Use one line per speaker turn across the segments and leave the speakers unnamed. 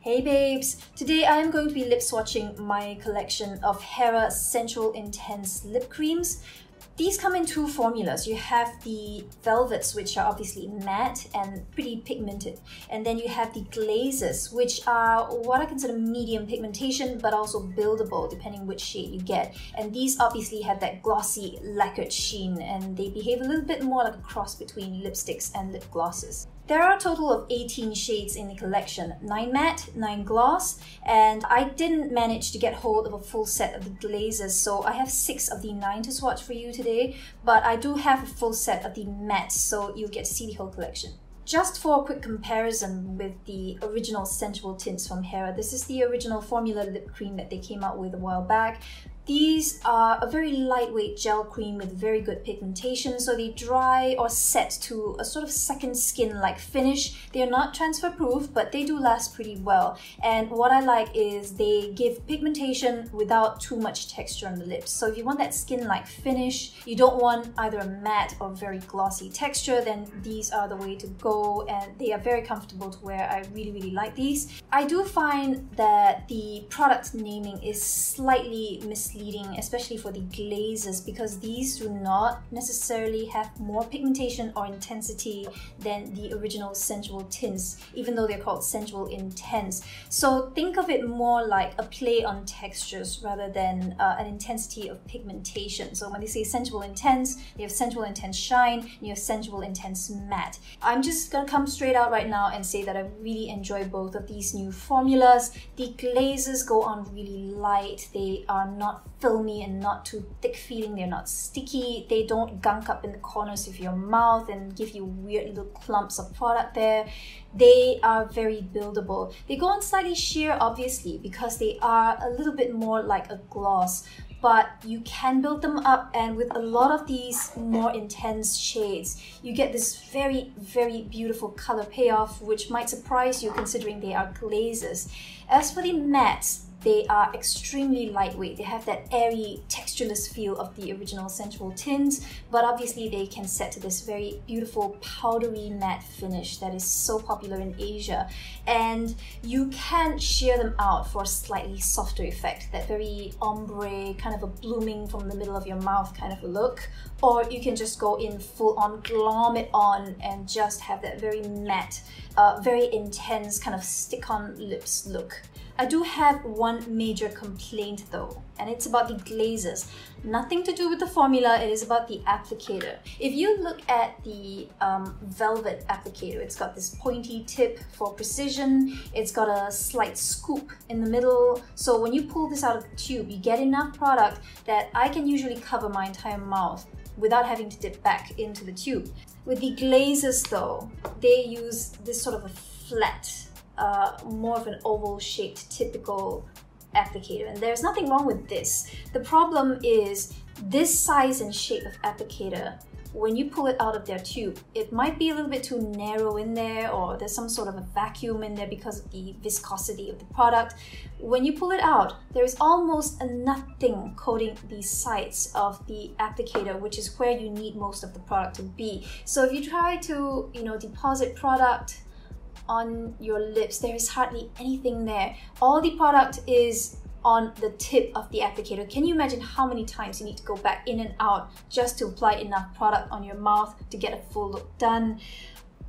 Hey babes! Today I am going to be lip swatching my collection of HERA Sensual Intense lip creams. These come in two formulas. You have the velvets, which are obviously matte and pretty pigmented. And then you have the glazes, which are what I consider medium pigmentation, but also buildable depending which shade you get. And these obviously have that glossy, lacquered sheen, and they behave a little bit more like a cross between lipsticks and lip glosses. There are a total of 18 shades in the collection, 9 matte, 9 gloss, and I didn't manage to get hold of a full set of the glazes, so I have 6 of the 9 to swatch for you today, but I do have a full set of the matte, so you'll get to see the whole collection. Just for a quick comparison with the original Sensual Tints from HERA, this is the original formula lip cream that they came out with a while back. These are a very lightweight gel cream with very good pigmentation, so they dry or set to a sort of second skin-like finish. They are not transfer proof, but they do last pretty well. And what I like is they give pigmentation without too much texture on the lips. So if you want that skin-like finish, you don't want either a matte or very glossy texture, then these are the way to go, and they are very comfortable to wear. I really like these. I do find that the product naming is slightly misleading, especially for the glazes, because these do not necessarily have more pigmentation or intensity than the original Sensual Tints, even though they're called Sensual Intense. So think of it more like a play on textures rather than an intensity of pigmentation. So when they say Sensual Intense, you have Sensual Intense Shine, and you have Sensual Intense Matte. I'm just gonna come straight out right now and say that I really enjoy both of these new formulas. The glazes go on really light. They are not filmy and not too thick feeling. They're not sticky. They don't gunk up in the corners of your mouth and give you weird little clumps of product there. They are very buildable. They go on slightly sheer, obviously, because they are a little bit more like a gloss, but you can build them up, and with a lot of these more intense shades, you get this very beautiful color payoff, which might surprise you considering they are glazes. As for the mattes, they are extremely lightweight. They have that airy, textureless feel of the original Sensual Tints, but obviously they can set to this very beautiful powdery matte finish that is so popular in Asia. And you can sheer them out for a slightly softer effect, that very ombre, kind of a blooming from the middle of your mouth kind of a look. Or you can just go in full on, glom it on, and just have that very matte, very intense kind of stick-on lips look. I do have one major complaint though, and it's about the glazes. Nothing to do with the formula, it is about the applicator. If you look at the velvet applicator, it's got this pointy tip for precision, it's got a slight scoop in the middle, so when you pull this out of the tube, you get enough product that I can usually cover my entire mouth without having to dip back into the tube. With the glazes though, they use this sort of a flat, more of an oval shaped typical applicator, and there's nothing wrong with this. The problem is this size and shape of applicator, when you pull it out of their tube, it might be a little bit too narrow in there, or there's some sort of a vacuum in there because of the viscosity of the product. When you pull it out, there's almost a nothing coating the sides of the applicator, which is where you need most of the product to be. So if you try to, deposit product on your lips, there is hardly anything there. All the product is on the tip of the applicator. Can you imagine how many times you need to go back in and out just to apply enough product on your mouth to get a full look done?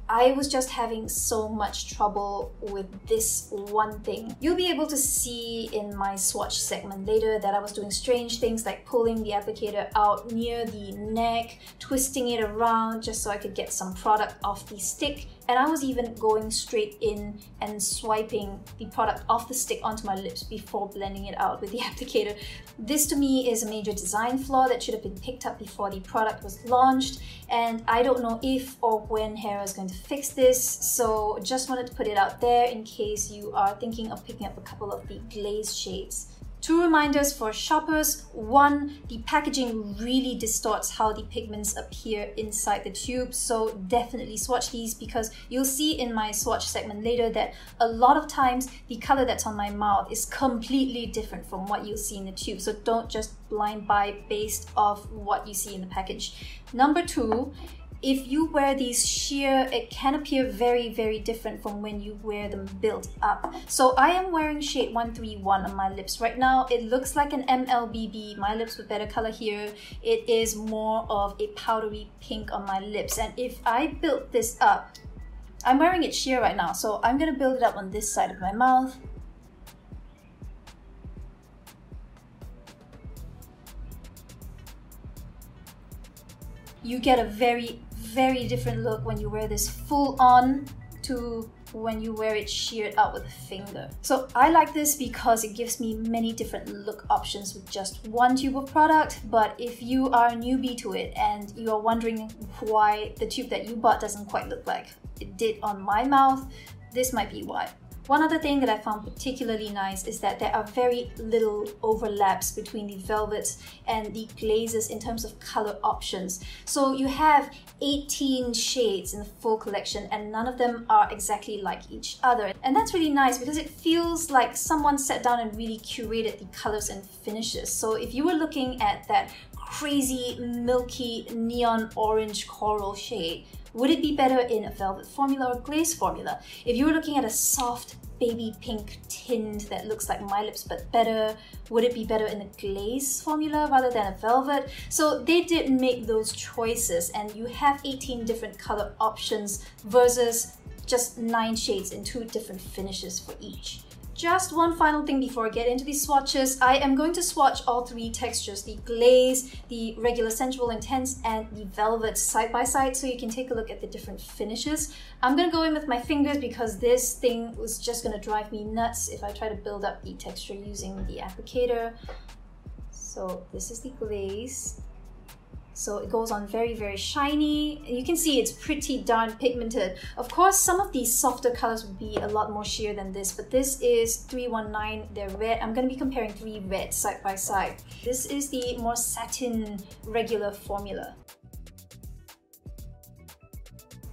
I was just having so much trouble with this one thing. You'll be able to see in my swatch segment later that I was doing strange things like pulling the applicator out near the neck, twisting it around just so I could get some product off the stick, and I was even going straight in and swiping the product off the stick onto my lips before blending it out with the applicator. This to me is a major design flaw that should have been picked up before the product was launched, and I don't know if or when HERA is going to fix this, so just wanted to put it out there in case you are thinking of picking up a couple of the glaze shades. Two reminders for shoppers. One, the packaging really distorts how the pigments appear inside the tube, so definitely swatch these, because you'll see in my swatch segment later that a lot of times the color that's on my mouth is completely different from what you'll see in the tube, so don't just blind buy based off what you see in the package. Number two, if you wear these sheer, it can appear very, very different from when you wear them built up. So I am wearing shade 131 on my lips. Right now, it looks like an MLBB, my lips with better color here. It is more of a powdery pink on my lips. And if I build this up, I'm wearing it sheer right now, so I'm gonna build it up on this side of my mouth. You get a very, very different look when you wear this full on to when you wear it sheared out with a finger. So I like this because it gives me many different look options with just one tube of product. But if you are a newbie to it and you are wondering why the tube that you bought doesn't quite look like it did on my mouth, this might be why. One other thing that I found particularly nice is that there are very little overlaps between the velvets and the glazes in terms of color options. So you have 18 shades in the full collection and none of them are exactly like each other. And that's really nice because it feels like someone sat down and really curated the colors and finishes. So if you were looking at that crazy milky neon orange coral shade, would it be better in a velvet formula or glaze formula? If you were looking at a soft baby pink tint that looks like my lips but better, would it be better in a glaze formula rather than a velvet? So they did make those choices and you have 18 different color options versus just 9 shades in 2 different finishes for each. Just one final thing before I get into these swatches. I am going to swatch all 3 textures, the glaze, the regular Sensual Intense, and the velvet side by side so you can take a look at the different finishes. I'm going to go in with my fingers because this thing was just going to drive me nuts if I try to build up the texture using the applicator. So this is the glaze. So it goes on very, very shiny. And you can see it's pretty darn pigmented. Of course, some of these softer colors would be a lot more sheer than this, but this is 319, they're red. I'm going to be comparing 3 reds side by side. This is the more satin regular formula.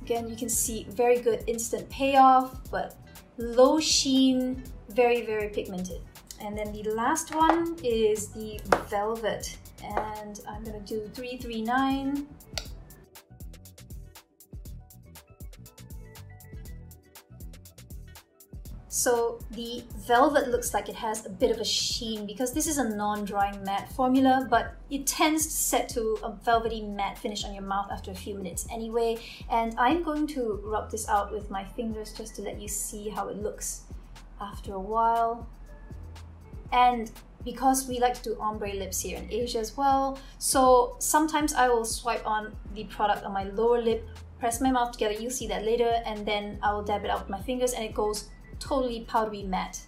Again, you can see very good instant payoff, but low sheen, very, very pigmented. And then the last one is the velvet. And I'm gonna do 339. So the velvet looks like it has a bit of a sheen because this is a non-drying matte formula, but it tends to set to a velvety matte finish on your mouth after a few minutes anyway. And I'm going to rub this out with my fingers just to let you see how it looks after a while. And because we like to do ombre lips here in Asia as well, so sometimes I will swipe on the product on my lower lip, press my mouth together, you'll see that later, and then I will dab it out with my fingers and it goes totally powdery matte.